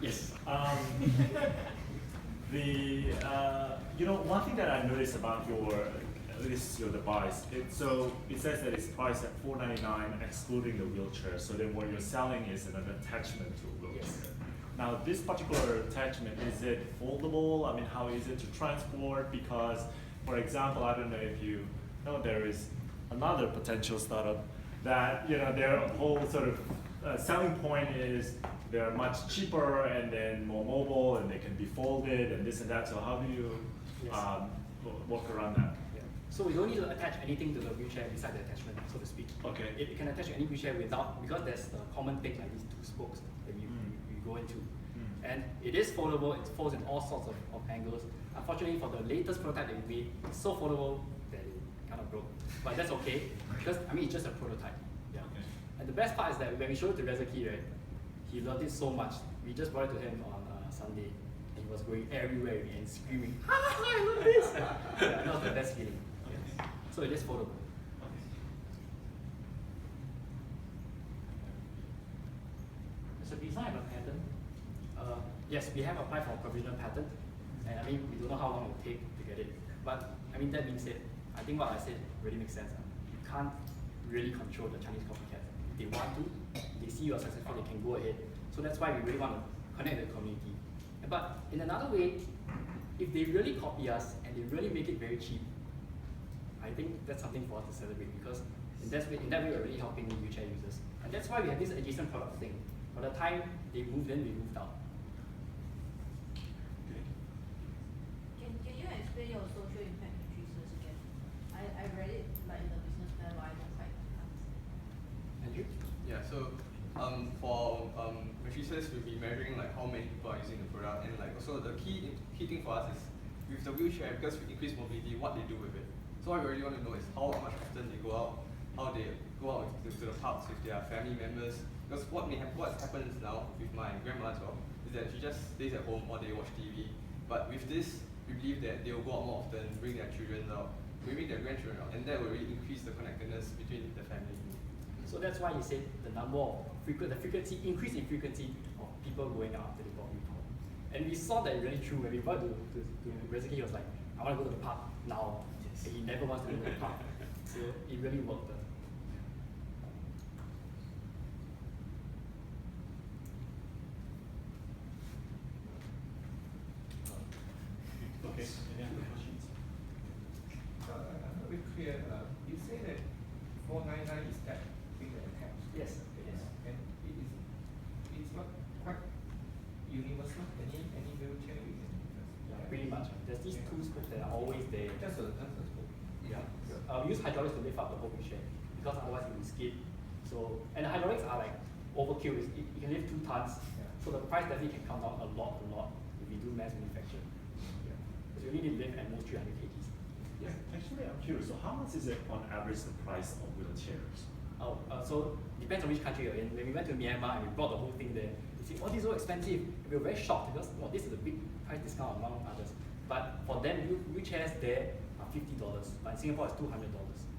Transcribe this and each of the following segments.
Yes. One thing that I noticed about your device, it says that it's priced at $499 excluding the wheelchair. So then what you're selling is an attachment to a wheelchair. Yes. Now this particular attachment, is it foldable? I mean, how is it to transport? Because, for example, I don't know if you know, there is another potential startup that their whole sort of selling point is they're much cheaper and then more mobile and they can be folded and this and that. So how do you work around that? Yeah. So we don't need to attach anything to the wheelchair beside the attachment, so to speak. Okay. It can attach to any wheelchair because there's the common thing like these two spokes that you go into. And it is foldable, it folds in all sorts of angles. Unfortunately, for the latest prototype that we made, it's so foldable that it kind of broke. But that's okay, because I mean, it's just a prototype. Yeah. Okay. And the best part is that when we showed it to Rezuki, right, he loved it so much. We just brought it to him on Sunday. He was going everywhere with me and screaming, I love this! Yeah, that was the best feeling. Yeah. So it is foldable. So design of a patent. Yes, we have applied for a provisional patent, and I mean, we don't know how long it will take to get it. But I mean, that being said, I think what I said really makes sense. You can't really control the Chinese copycats. If they want to, they see you are successful, they can go ahead. So that's why we really want to connect the community. But in another way, if they really copy us and they really make it very cheap, I think that's something for us to celebrate, because in that way we're really helping wheelchair users. And that's why we have this adjacent product thing. By the time they moved in, we moved out. Can you explain your social impact matrices again? I read it like in the business plan, but I don't quite understand. Andrew? Yeah, so for matrices, we'll be measuring like how many people are using the product, and like also the key thing for us is with the wheelchair, because we increase mobility, what they do with it. So what we really want to know is how much often they go out, how they go out to the parks with their family members. Because what happens now with my grandma as well is that she just stays at home or they watch TV. But with this, we believe that they will go out more often, bring their children out, bring their grandchildren out, and that will really increase the connectedness between the family. So that's why you said the number of increase in frequency of people going out after they bought Wheelpower. And we saw that really true when we brought to Rezuki. He was like, I want to go to the park now. And he never wants to go to the park. So it really worked. Okay. Any other questions? I'm not very clear. You say that 499 is that thing that attached. Yes. Yes. And it's not quite universal. Any wheelchair you can use. Yeah, pretty much. There's these two spokes that are always there. Just a spoke. Yeah. We use hydraulics to lift up the whole wheelchair, because otherwise it will skid. So, and the hydraulics are like overkill. It can lift 2 tons. Yeah. So the price definitely can come down a lot if we do mass manufacture. Yeah. Because you only need to lift at most 300 kgs. Yeah. Actually, I'm curious. So how much is it on average the price of wheelchairs? So depends on which country you're in. When we went to Myanmar and we brought the whole thing there, we said, oh, this is so expensive. And we were very shocked because this is a big price discount among others. But for them, wheelchairs there are $50, but in Singapore it's $200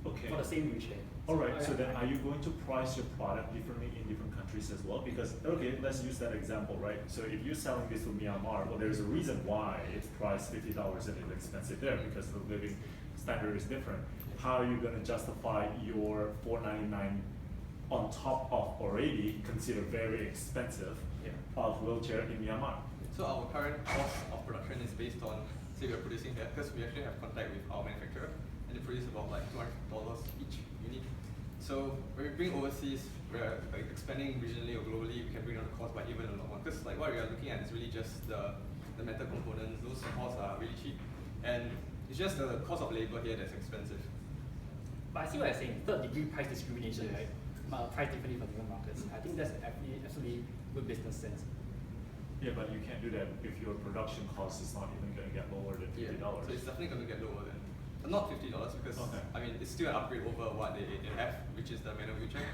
Okay. for the same wheelchair. All right, so then are you going to price your product differently in different countries as well? Because, okay, let's use that example, right? So if you're selling this to Myanmar, well, there's a reason why it's priced $50 and it's expensive there, because the living standard is different. How are you going to justify your $499 on top of already considered very expensive of wheelchair in Myanmar? So our current cost of production is based on, say we're producing here, because we actually have contact with our manufacturer, and they produce about like $200 each unit. So when we bring overseas, we're like expanding regionally or globally, we can bring down the cost by even a lot more. Because like what we are looking at is really just the metal components. Those costs are really cheap, and it's just the cost of labor here that's expensive. But I see what you're saying, third-degree price discrimination, right? Price differently for different markets. I think that's absolutely good business sense. Yeah, but you can't do that if your production cost is not even going to get lower than $50. Yeah, so it's definitely going to get lower than, not $50 because, okay. I mean, it's still an upgrade over what they have, which is the manual wheelchair.